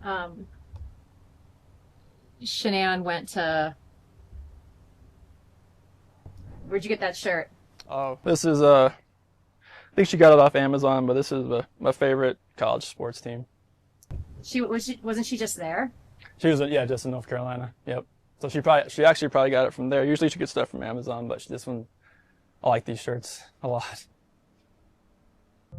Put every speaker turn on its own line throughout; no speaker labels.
Um, Shanann went to. Where'd you get that shirt?
Oh, this is I think she got it off Amazon, but this is my favorite college sports team.
Wasn't she just there?
She was yeah, just in North Carolina. Yep. So she actually probably got it from there. Usually she gets stuff from Amazon, but this one I like these shirts a lot.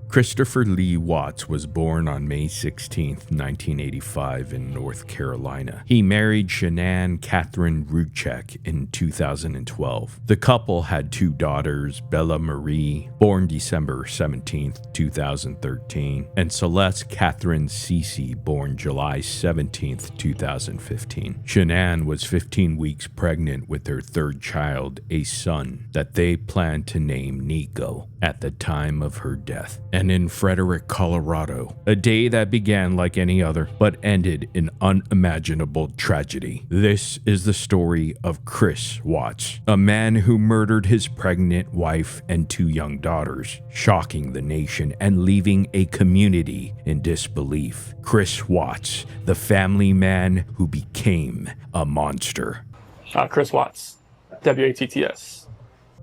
Christopher Lee Watts was born on May 16, 1985 in North Carolina. He married Shanann Catherine Ruchek in 2012. The couple had two daughters, Bella Marie, born December 17, 2013, and Celeste Catherine Cece, born July 17, 2015. Shanann was 15 weeks pregnant with their third child, a son that they planned to name Nico at the time of her death. And in Frederick, Colorado, a day that began like any other, but ended in unimaginable tragedy. This is the story of Chris Watts, a man who murdered his pregnant wife and two young daughters, shocking the nation and leaving a community in disbelief. Chris Watts, the family man who became a monster.
Chris Watts, WATTS.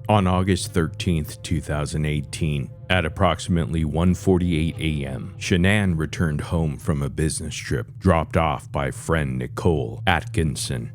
On August 13th, 2018, at approximately 1:48 a.m., Shanann returned home from a business trip, dropped off by friend Nicole Atkinson.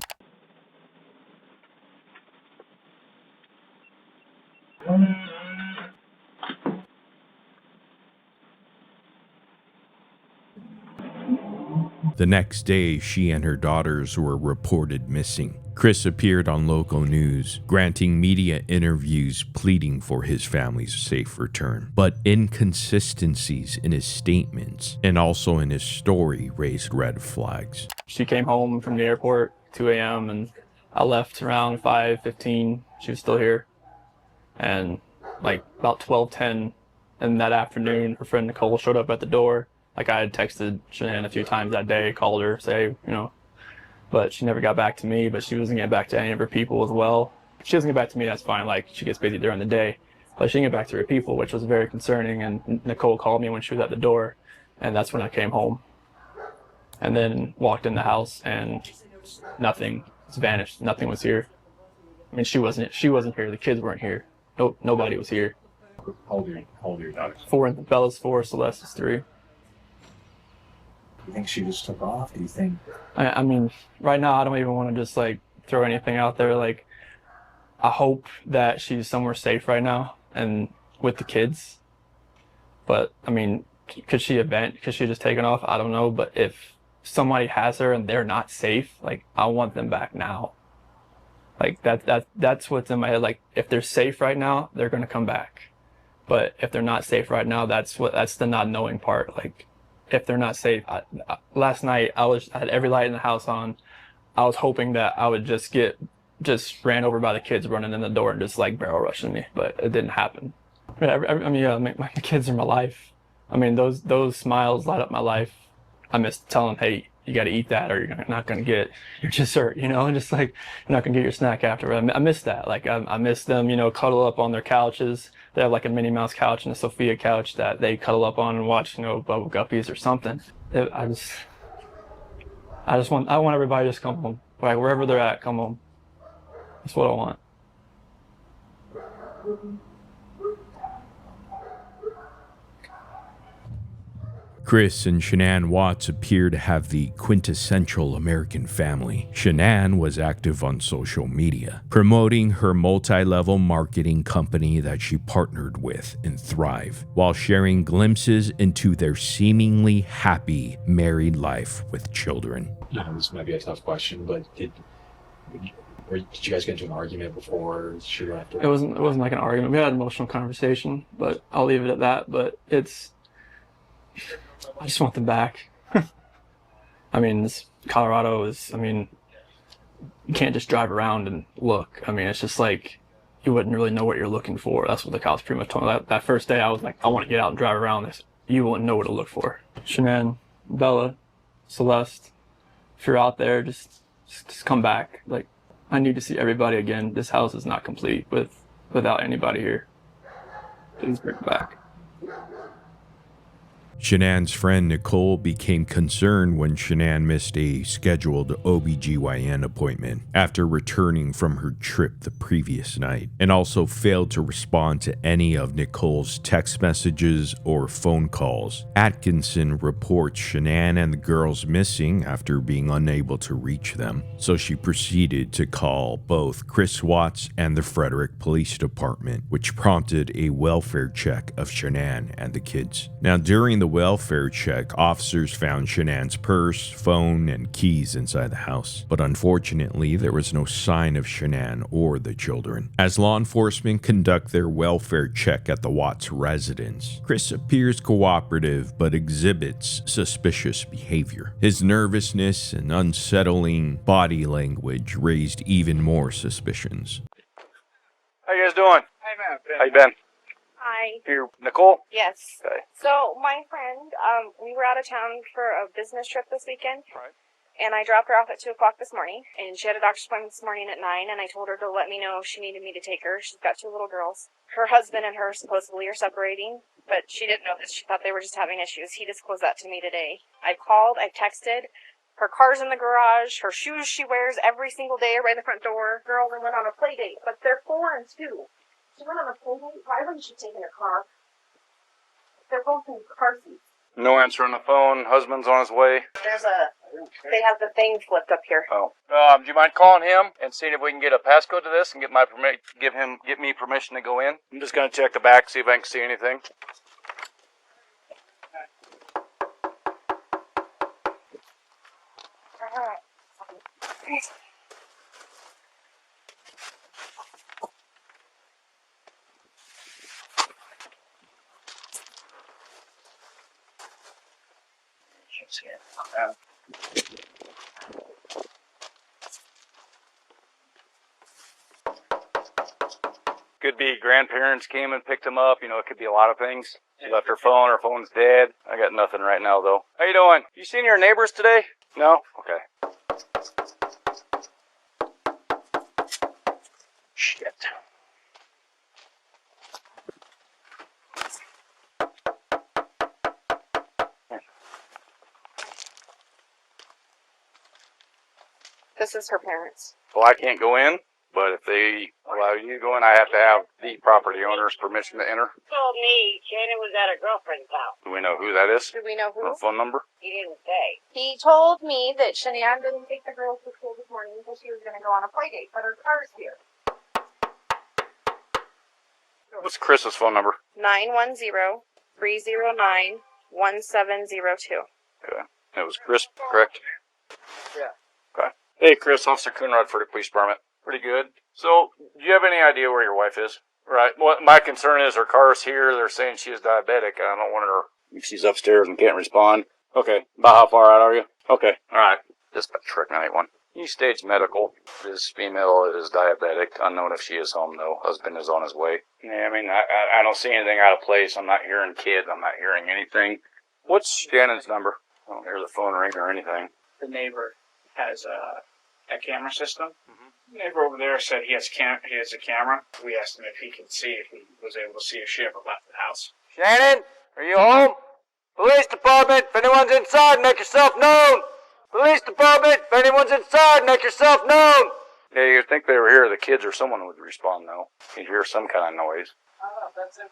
The next day, she and her daughters were reported missing. Chris appeared on local news, granting media interviews pleading for his family's safe return. But inconsistencies in his statements and also in his story raised red flags.
She came home from the airport 2 a.m. and I left around 5:15. She was still here. And like about 12:10 in that afternoon, her friend Nicole showed up at the door. Like I had texted Shanann a few times that day, called her, say, but she never got back to me, but she wasn't getting back to any of her people as well. If she doesn't get back to me, that's fine. Like she gets busy during the day, but she didn't get back to her people, which was very concerning. And Nicole called me when she was at the door, and that's when I came home. And then walked in the house and nothing was vanished. Nothing was here. I mean, she wasn't here. The kids weren't here. Nope, nobody was here.
How old are your daughters?
4, Bella's 4, Celeste is 3.
Do you think she just took off? Do you think?
I mean, right now I don't even want to just like throw anything out there. Like, I hope that she's somewhere safe right now and with the kids. But I mean, could she just taken off? I don't know. But if somebody has her and they're not safe, like I want them back now. Like that's what's in my head. Like if they're safe right now, they're gonna come back. But if they're not safe right now, that's the not knowing part. Like if they're not safe, last night I had every light in the house on. I was hoping that I would just get ran over by the kids running in the door and just like barrel rushing me, but it didn't happen. My kids are my life. I mean, those smiles light up my life. I miss telling them, hey, you got to eat that or you're not going to get your dessert, and just like you're not going to get your snack after. I miss that. Like I miss them, cuddle up on their couches. They have like a Minnie Mouse couch and a Sophia couch that they cuddle up on and watch, Bubble Guppies or something. I want everybody to just come home. Like wherever they're at, come home. That's what I want.
Chris and Shanann Watts appear to have the quintessential American family. Shanann was active on social media, promoting her multi-level marketing company that she partnered with in Thrive, while sharing glimpses into their seemingly happy married life with children.
This might be a tough question, but did you guys get into an argument before she left?
It wasn't like an argument. We had an emotional conversation, but I'll leave it at that. But I just want them back. I mean, Colorado is, you can't just drive around and look. I mean, it's just like, you wouldn't really know what you're looking for. That's what the cops pretty much told me. That first day, I was like, I want to get out and drive around this. You wouldn't know what to look for. Shanann, Bella, Celeste, if you're out there, just come back. Like, I need to see everybody again. This house is not complete without anybody here. Please bring it back.
Shanann's friend Nicole became concerned when Shanann missed a scheduled OBGYN appointment after returning from her trip the previous night, and also failed to respond to any of Nicole's text messages or phone calls. Atkinson reports Shanann and the girls missing after being unable to reach them, so she proceeded to call both Chris Watts and the Frederick Police Department, which prompted a welfare check of Shanann and the kids. Now, during the welfare check, officers found Shanann's purse, phone, and keys inside the house, but unfortunately, there was no sign of Shanann or the children. As law enforcement conduct their welfare check at the Watts residence, Chris appears cooperative but exhibits suspicious behavior. His nervousness and unsettling body language raised even more suspicions.
How you guys doing?
Hey, man.
How you been?
Hi.
Here, Nicole?
Yes.
Okay.
So my friend, we were out of town for a business trip this weekend.
Right.
And I dropped her off at 2 o'clock this morning. And she had a doctor's appointment this morning at 9. And I told her to let me know if she needed me to take her. She's got 2 little girls. Her husband and her supposedly are separating. But she didn't know this. She thought they were just having issues. He disclosed that to me today. I called. I texted. Her car's in the garage. Her shoes she wears every single day are by the front door. Girls went on a play date. But they're 4 and 2. She went on a play date. Why wouldn't she take in her car? They're both in car seats.
No answer on the phone. Husband's on his way.
They have the thing flipped up here.
Oh. Do you mind calling him and seeing if we can get a passcode to this and get me permission to go in? I'm just gonna check the back, see if I can see anything. Could be grandparents came and picked him up. You know, it could be a lot of things. She left her phone. Her phone's dead. I got nothing right now, though. How you doing? You seen your neighbors today? No? Okay. Shit.
This is her parents.
Well, I can't go in, but if they allow you to go in, I have to have the property owner's permission to enter.
Told me Shannon was at her girlfriend's house.
Do we know who that is?
Do we know who?
Her phone number?
He didn't say.
He told me that Shanann didn't take the girls to school this morning because she was going to go on a play date, but her car's here.
What's Chris's phone number?
910-309-1702.
Okay. It was Chris, correct?
Yeah.
Okay. Hey, Chris, Officer Coonrod for the police department. Pretty good. So, do you have any idea where your wife is? Right. What my concern is her car's here. They're saying she is diabetic. I don't want her. If she's upstairs and can't respond. Okay. About how far out are you? Okay. All right. Dispatch Truck 91. East Stage Medical. This female is diabetic. Unknown if she is home, though. Husband is on his way. Yeah, I mean, I don't see anything out of place. I'm not hearing kids. I'm not hearing anything. What's Shannon's number? I don't hear the phone ring or anything.
The neighbor has a camera system. The neighbor over there said he has a camera. We asked him if he could see if he was able to see if she ever left the house.
Shannon, are you home? Police department, if anyone's inside, make yourself known. Police department, if anyone's inside, make yourself known. Yeah, you'd think they were here. The kids or someone would respond, though. You'd hear some kind of noise.
Oh, that's it.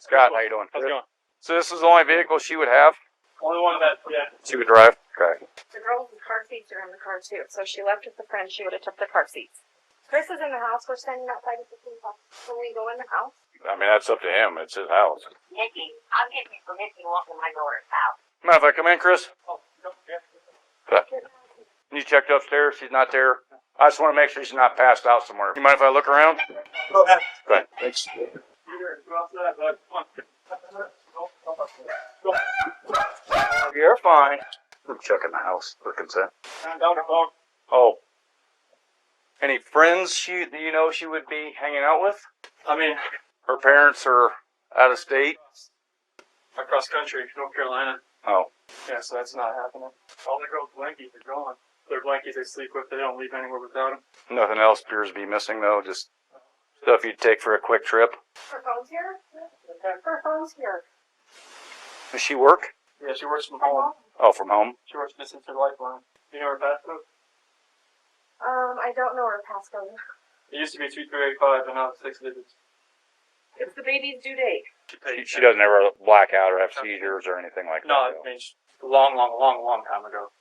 Scott, how you doing?
How's it going?
So this is the only vehicle she would have?
Only one that, yeah.
She would drive? Okay.
The girls' car seats are in the car, too, so she left with the friend. She would have took the car seats. Chris is in the house. We're standing outside of the police office. Can we go in the house?
I mean, that's up to him. It's his house.
Nikki, I'll give you permission to walk in my daughter's house.
Mind if I come in, Chris?
Oh, no, yeah.
Okay. You checked upstairs? She's not there? I just want to make sure she's not passed out somewhere. You mind if I look around?
Go ahead.
Okay, thanks. You're fine. I'm checking the house for consent. Oh. Any friends she would be hanging out with?
I mean,
Her parents are out of state?
across country, North Carolina.
Oh.
Yeah, so that's not happening. All the girls blankies are gone.
their blankets they sleep with. They don't leave anywhere without them.
Nothing else appears to be missing, though. Just stuff you'd take for a quick trip.
Her phone's here? Her phone's here.
Does she work?
Yeah, she works from home.
Oh, from home?
She works Distance to Lifeline. You know her passcode?
I don't know her passcode.
It used to be 2385, and now it's 6 digits.
It's the baby's due date.
She doesn't ever black out or have seizures or anything like
No,
that.
I mean, a long time ago.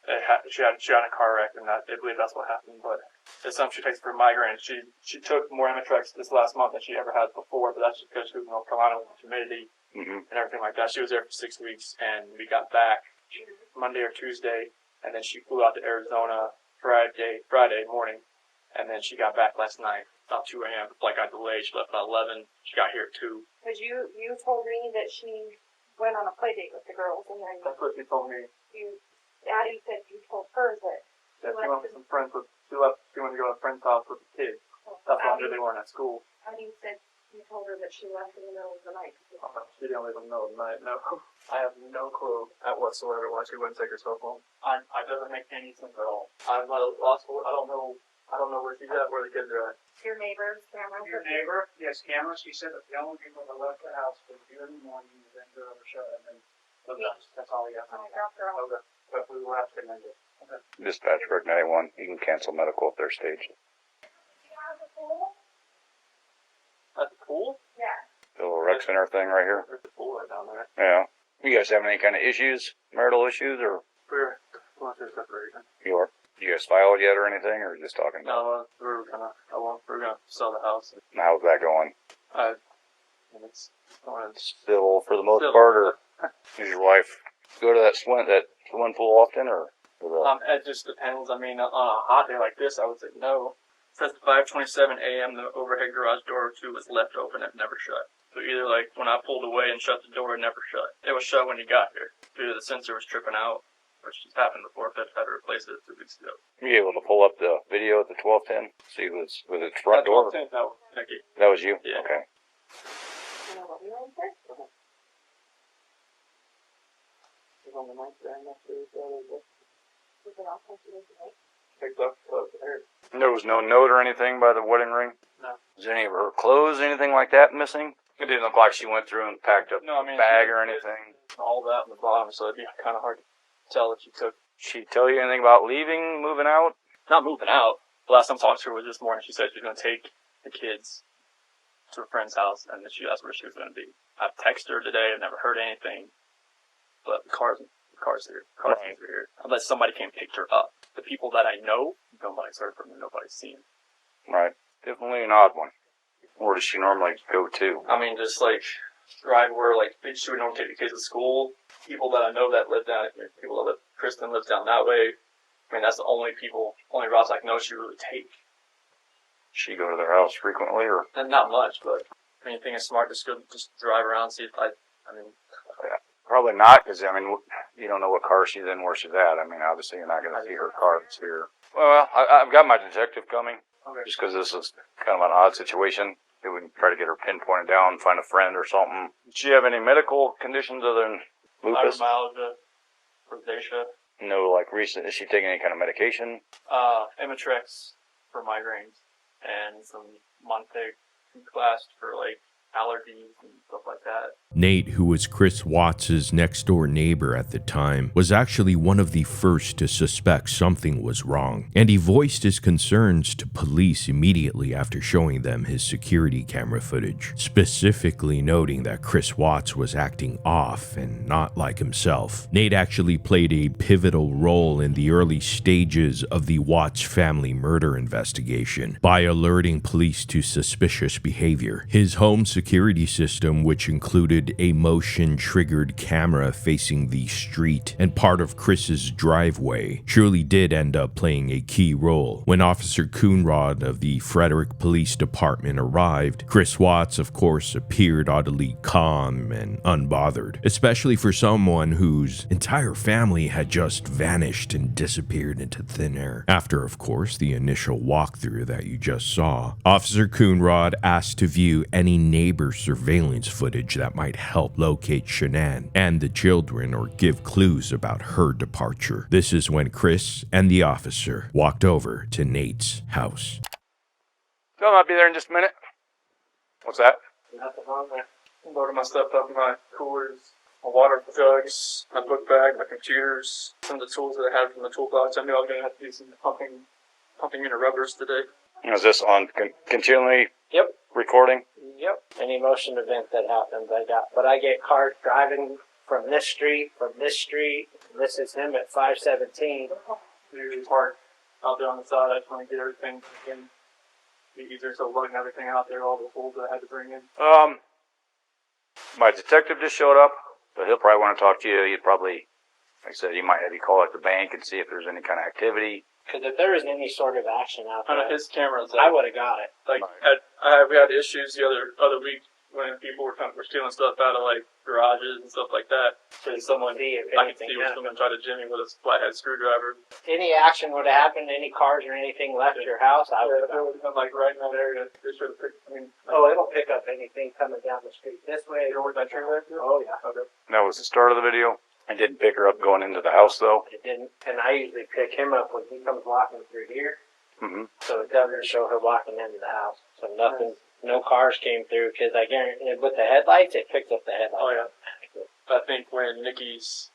She had a car wreck, and I believe that's what happened. But it's something she takes for migraines. She took more Amitrex this last month than she ever had before, but that's just because she was in North Carolina with humidity and everything like that. She was there for 6 weeks, and we got back Monday or Tuesday, and then she flew out to Arizona Friday morning, and then she got back last night about 2 a.m. The flight got delayed. She left about 11. She got here at 2.
Because you told me that she went on a play date with the girls, and then
That's what she told me.
Addie said you told her that
That she went with some friends. She went to go to a friend's house with the kids. That's why they weren't at school.
Addie said you told her that she left in the middle of the night.
She didn't leave in the middle of the night. No, I have no clue at whatsoever why she wouldn't take herself home. I doesn't make any sense at all. I'm at a loss for. I don't know where she's at. Where the kids are at.
Your neighbor's camera.
Your neighbor, yes, cameras. He said that the only people that left the house was you in the morning and then the other shut and then that's all he got.
I dropped her off.
Okay, but we will have to amend it. Okay.
Dispatch for 91. You can cancel medical if they're staged.
At the pool?
Yeah.
The little rec center thing right here.
There's the pool right down there.
Yeah. You guys having any kind of issues, marital issues, or
We're going through separation.
you are? You guys filed yet or anything, or just talking?
No, we're gonna sell the house.
How's that going?
And it's going
Civil for the most
Civil.
part, or does your wife go to that swim pool often, or?
It just depends. I mean, on a hot day like this, I would say no. It says 5:27 a.m. the overhead garage door 2 was left open and never shut. So either like when I pulled away and shut the door, it never shut. It was shut when you got here. Either the sensor was tripping out, which has happened before. I've had to replace it 2 weeks ago.
Were you able to pull up the video at the 1210? See was its front door?
No, Nikki.
That was you?
Yeah.
Okay.
It's on the mic there. I'm not sure if that is
There was no note or anything by the wedding ring?
No.
Was any of her clothes, anything like that missing? It didn't look like she went through and packed up
No, I mean,
a bag or anything.
all that on the bottom, so it'd be kind of hard to tell that she took.
She tell you anything about leaving, moving out?
Not moving out. The last time I talked to her was this morning. She said she was going to take the kids to a friend's house, and then she asked where she was going to be. I've texted her today. I've never heard anything. But the car's here. Cars are here. Unless somebody came and picked her up. The people that I know, nobody's heard from her. Nobody's seen her.
Right. Definitely an odd one. Where does she normally go to?
I mean, just like drive where like she would normally take the kids to school. People that I know that live down, Kristen lives down that way. I mean, that's the only routes I know she would really take.
She go to their house frequently, or?
And not much, but I mean, you think it's smart to just drive around, see if I mean.
Probably not, because, I mean, you don't know what car she's in, where she's at. I mean, obviously you're not going to see her car that's here. Well, I've got my detective coming,
Okay.
just because this is kind of an odd situation. Maybe we can try to get her pinpointed down, find a friend or something. Does she have any medical conditions other than lupus?
Fibromyalgia, rosacea.
No, like recent, is she taking any kind of medication?
Imitrex for migraines, and some Monteg class for like allergies and stuff like that.
Nate, who was Chris Watts' next-door neighbor at the time, was actually one of the first to suspect something was wrong, and he voiced his concerns to police immediately after showing them his security camera footage, specifically noting that Chris Watts was acting off and not like himself. Nate actually played a pivotal role in the early stages of the Watts family murder investigation by alerting police to suspicious behavior. His home security system, which included a motion-triggered camera facing the street and part of Chris's driveway, surely did end up playing a key role. When Officer Coonrod of the Frederick Police Department arrived, Chris Watts, of course, appeared oddly calm and unbothered, especially for someone whose entire family had just vanished and disappeared into thin air. After, of course, the initial walkthrough that you just saw, Officer Coonrod asked to view any neighbor surveillance footage that might might help locate Shanann and the children or give clues about her departure. This is when Chris and the officer walked over to Nate's house.
Bill might be there in just a minute. What's that?
Nothing wrong there. I'm loading my stuff up in my coolers, my water jugs, my book bag, my computers, some of the tools that I had from the toolbox. I knew I was going to have to do some pumping into rubbers today.
Is this on continually
Yep.
recording?
Yep. Any motion event that happens, I get cars driving from this street. This is him at 517.
Usually park out there on the side. I just want to get everything in. Be easier, so lugging everything out there, all the tools that I had to bring in.
My detective just showed up, so he'll probably want to talk to you. He'd probably, like I said, he might have you call at the bank and see if there's any kind of activity.
Because if there was any sort of action out
I know
there,
his camera's
I
up.
would have got it.
Like, we had issues the other week when people were stealing stuff out of like garages and stuff like that. So someone,
See if
I could
anything
see when someone tried to jimmy with a flathead screwdriver.
Any action would have happened, any cars or anything left your house, I would
If it
have.
would have been like right in that area, they should have picked.
Oh, it'll pick up anything coming down the street this way.
Was that true there?
Oh yeah.
Okay.
That was the start of the video. I didn't pick her up going into the house though.
It didn't, and I usually pick him up when he comes walking through here.
Mm-hmm.
So it doesn't show her walking into the house. So nothing, no cars came through because I guarantee with the headlights, it picked up the headlights.
Oh, yeah. I think when Nikki's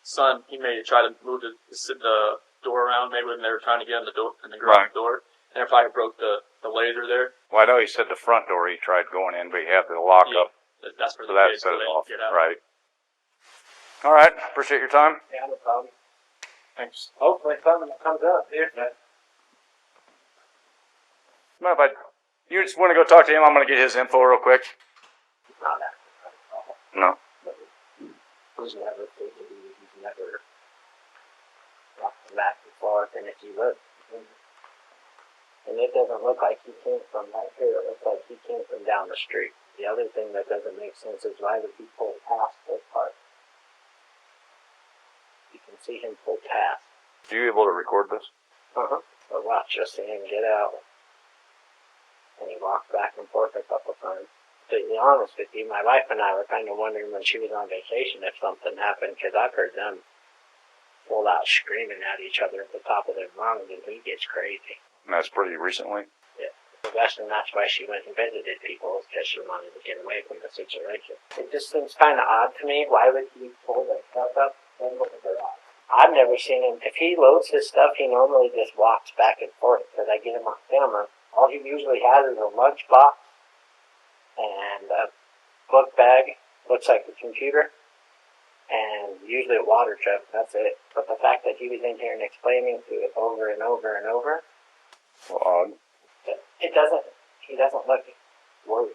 son, he may try to move the door around, maybe when they were trying to get in the door, in the garage door, and it probably broke the laser there.
Well, I know he said the front door he tried going in, but he had the lock
Yeah.
up,
That's for
so
the
that
kids,
set
so
it
they
off.
can get out.
Right. All right. Appreciate your time.
Yeah, no problem.
Thanks.
Hopefully something comes up here.
Mind if you just want to go talk to him? I'm going to get his info real quick.
Not that.
No.
He's never taken it. He's never walked back and forth. And if you look, and it doesn't look like he came from right here. It looks like he came from down the street. The other thing that doesn't make sense is why would he pull past this part? You can see him pull past.
Are you able to record this?
But watch, just see him get out. And he walked back and forth a couple times. To be honest with you, my wife and I were kind of wondering when she was on vacation if something happened, because I've heard them full out screaming at each other at the top of their lungs, and he gets crazy.
And that's pretty recently.
Yeah. And that's why she went and visited people, because she wanted to get away from the situation. It just seems kind of odd to me. Why would he pull that stuff up and look at their eyes? I've never seen him. If he loads his stuff, he normally just walks back and forth, because I get him on camera. All he usually has is a lunch box and a book bag, looks like a computer, and usually a water jug. That's it. But the fact that he was in here and explaining to it over and over and over,
Well, odd.
he doesn't look worried.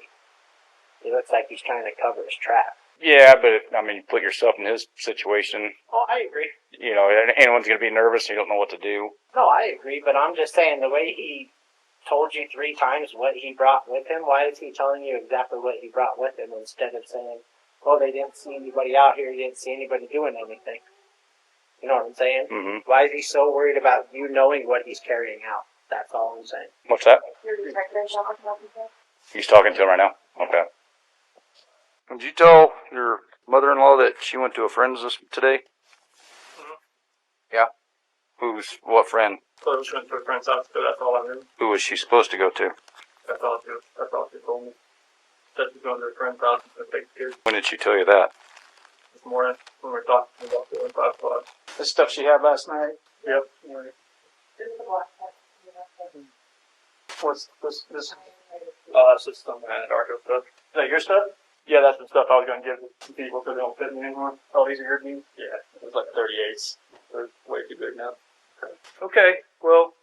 He looks like he's trying to cover his tracks.
Yeah, but put yourself in his situation.
Oh, I agree.
You know, anyone's going to be nervous. You don't know what to do.
No, I agree, but I'm just saying the way he told you 3 times what he brought with him, why is he telling you exactly what he brought with him instead of saying, oh, they didn't see anybody out here, you didn't see anybody doing anything? You know what I'm saying?
Mm-hmm.
Why is he so worried about you knowing what he's carrying out? That's all I'm saying.
What's that?
Your detective shall look up with
He's talking to him right now? Okay. Did you tell your mother-in-law that she went to a friend's today?
Mm-hmm.
Yeah? What friend?
So I was went to a friend's house, but that's all I knew.
Who was she supposed to go to?
That's all she told me. Said she's going to her friend's house and take the kids
When did she tell you that?
this morning when we were talking about the 5 o'clock. The stuff she had last night? Yep. What's this? Oh, that's just some Antarctica stuff. Is that your stuff? Yeah, that's the stuff I was going to give to people because they don't fit me anymore. Oh, these are your jeans? Yeah, it was like 38s. They're way too big now. Okay, well,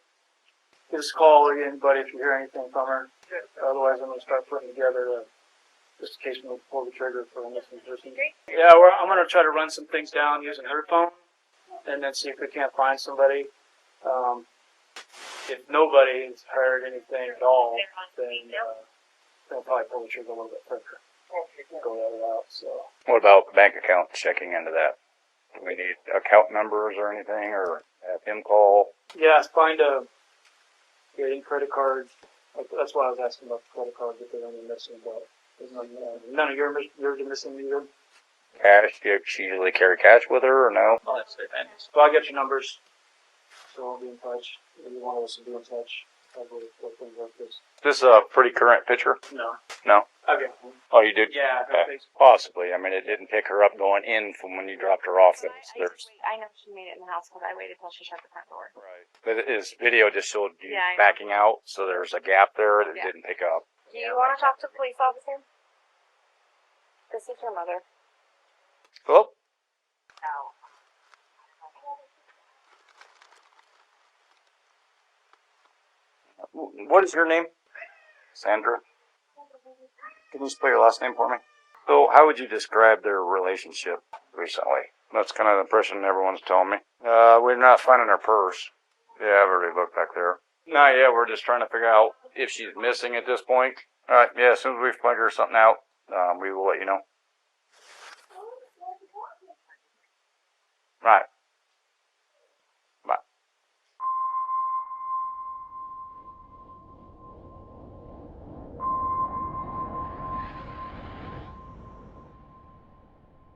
give us a call or anybody if you hear anything from her. Otherwise, I'm going to start putting together just in case we pull the trigger for a missing person. Yeah, I'm going to try to run some things down using her phone and then see if we can't find somebody. If nobody has heard anything at all, then they'll probably pull the trigger a little bit quicker. Go that route, so.
What about bank account checking into that? Do we need account numbers or anything, or have him call?
Yeah, find any credit cards. That's why I was asking about the credit cards if there's any missing, but
None of yours are missing either.
Cash? Do she usually carry cash with her or no?
Oh, that's good. So I'll get your numbers. So we'll be in touch. Maybe one of us will be in touch. Probably what things like this.
This is a pretty current picture?
No.
No?
Okay.
Oh, you did?
Yeah.
Okay. Possibly. I mean, it didn't pick her up going in from when you dropped her off.
I know she made it in the house because I waited till she shut the front door.
Right. But his video just showed you
Yeah, I know.
backing out, so there's a gap there that
Yeah.
didn't pick up.
Do you want to talk to the police officer? This is your mother.
Hello? What is your name? Sandra? Can you spell your last name for me? So, how would you describe their relationship recently? That's kind of the impression everyone's telling me. We're not finding her purse. Yeah, I've already looked back there. No, yeah, we're just trying to figure out if she's missing at this point. Alright, yeah, as soon as we figure something out, we will let you know. Right.